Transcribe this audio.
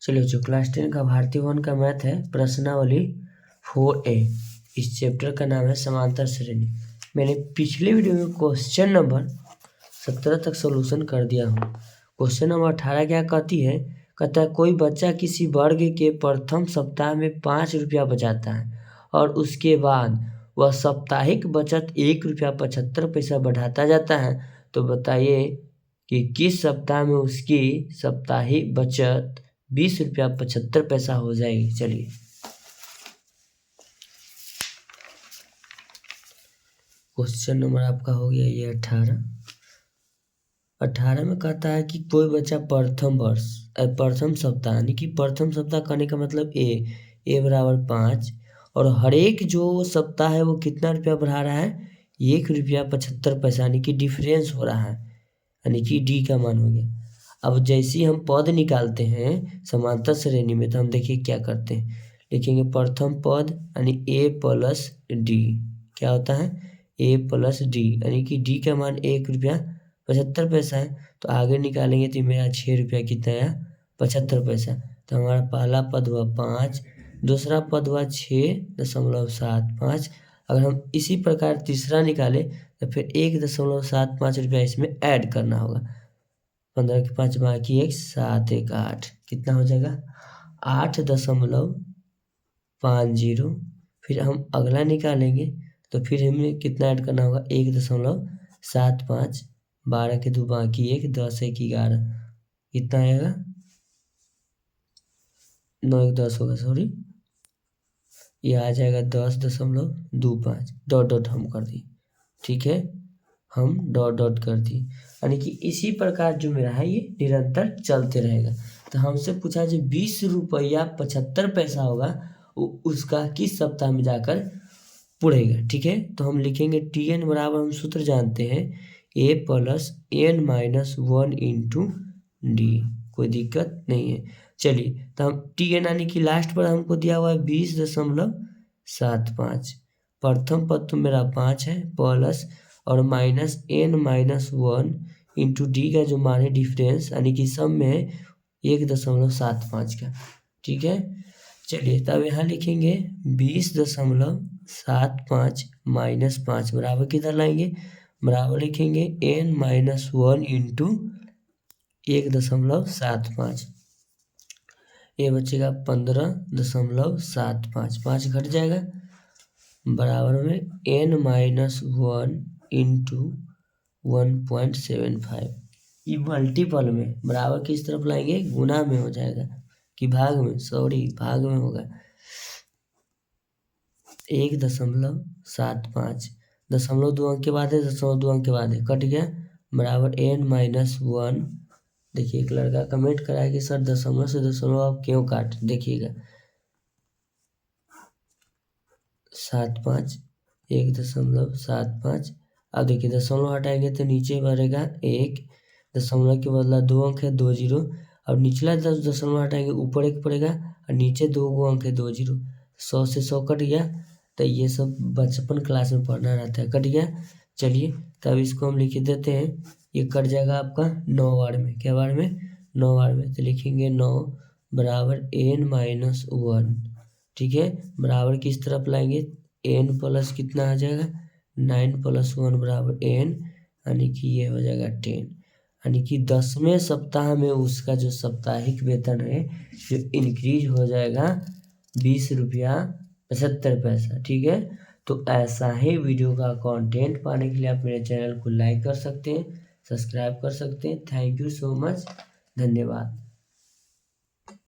चलिए बच्चों, क्लास 10 का भारतीय वन का मैथ है प्रश्नावली 4A। इस चैप्टर का नाम है समांतर श्रेणी। मैंने पिछले वीडियो में क्वेश्चन नंबर 17 तक सोल्यूशन कर दिया हूँ। क्वेश्चन नंबर 18 क्या कहती है? कहता है कोई बच्चा किसी वर्ग के प्रथम सप्ताह में 5 रुपया बचाता है और उसके बाद वह साप्ताहिक बचत 1 रुपया 75 पैसा बढ़ाता जाता है, तो बताइए कि किस सप्ताह में उसकी साप्ताहिक बचत 20 रुपया 75 पैसा हो जाएगी। चलिए, क्वेश्चन नंबर आपका हो गया ये 18 में कहता है कि कोई बच्चा प्रथम सप्ताह, यानी कि प्रथम सप्ताह कहने का मतलब ए बराबर 5, और हर एक जो सप्ताह है वो कितना रुपया बढ़ा रहा है? 1 रुपया 75 पैसा, यानी कि डिफरेंस हो रहा है, यानी कि डी का मान हो गया। अब जैसे ही हम पद निकालते हैं समांतर श्रेणी में, तो हम देखिए क्या करते हैं, लिखेंगे प्रथम पद यानी ए प्लस डी। क्या होता है? ए प्लस डी, यानी कि डी का मान 1 रुपया 75 पैसा है। तो आगे निकालेंगे तो मेरा 6 रुपया कितना आया? 75 पैसा। तो हमारा पहला पद हुआ 5, दूसरा पद हुआ 6.75। अगर हम इसी प्रकार तीसरा निकाले तो फिर 1.75 रुपया इसमें ऐड करना होगा। 15 के 5 बाकी 1, 7 1 8, कितना हो जाएगा? 8.50। फिर हम अगला निकालेंगे तो फिर हमें कितना ऐड करना होगा? 1.75। 12 के 2 बाकी 1, 10 1 11, कितना आएगा? 9 1 10 होगा, सॉरी, ये आ जाएगा 10.25। डॉट डॉट हम कर दिए, ठीक है, हम डॉट डॉट कर दिए, यानी कि इसी प्रकार जो मेरा है ये निरंतर चलते रहेगा। तो हमसे पूछा जो 20 रुपया 75 पैसा होगा उसका किस सप्ताह में जाकर पुड़ेगा, ठीक है। तो हम लिखेंगे Tn बराबर, हम सूत्र जानते हैं, a plus n minus 1 into D. कोई दिक्कत नहीं है। चलिए, तो हम Tn यानी कि लास्ट पर हमको दिया हुआ है 20.75। प्रथम पद तो मेरा 5 है, प्लस और minus n minus 1 into D का जो मान है डिफरेंस, यानी कि सब में है 1.75 का, ठीक है। चलिए, तब यहाँ लिखेंगे 20.75 माइनस 5 बराबर किधर लाएंगे? बराबर लिखेंगे n माइनस 1 इंटू 1.75। ये बचेगा 15.75, 5 घट जाएगा, बराबर में n माइनस 1 इंटू 1.75। ये मल्टीपल में बराबर किस तरफ लाएंगे? गुना में हो जाएगा कि भाग में? सॉरी, भाग में होगा। 1.75, दशमलव 2 अंक के बाद है, दशमलव 2 अंक के बाद है, कट गया, बराबर n माइनस 1। देखिए, एक लड़का कमेंट कराया कि सर दशमलव से दशमलव आप क्यों काट, देखिएगा 75, 1.75। अब देखिए दशमलव हटाएंगे तो नीचे बढ़ेगा 1, दशमलव के बदला 2 अंक है, 2 जीरो। अब निचला 10 दशमलव हटाएंगे, ऊपर 1 पड़ेगा और नीचे 2 अंक है, 2 जीरो। 100 से 100 कट गया। तो ये सब बचपन क्लास में पढ़ना रहता है, कट गया। चलिए, तब इसको हम लिख देते हैं, ये कट जाएगा आपका 9 बार में। क्या बार में? 9 बार में। तो लिखेंगे 9 बराबर n माइनस 1, ठीक है, बराबर किस तरफ लाएंगे? n प्लस कितना आ जाएगा? 9 प्लस 1 बराबर n, यानी कि ये हो जाएगा 10, यानी कि 10वें सप्ताह में उसका जो साप्ताहिक वेतन है जो इंक्रीज हो जाएगा 20 रुपया 75 पैसा, ठीक है। तो ऐसा ही वीडियो का कंटेंट पाने के लिए आप मेरे चैनल को लाइक कर सकते हैं, सब्सक्राइब कर सकते हैं। थैंक यू सो मच, धन्यवाद।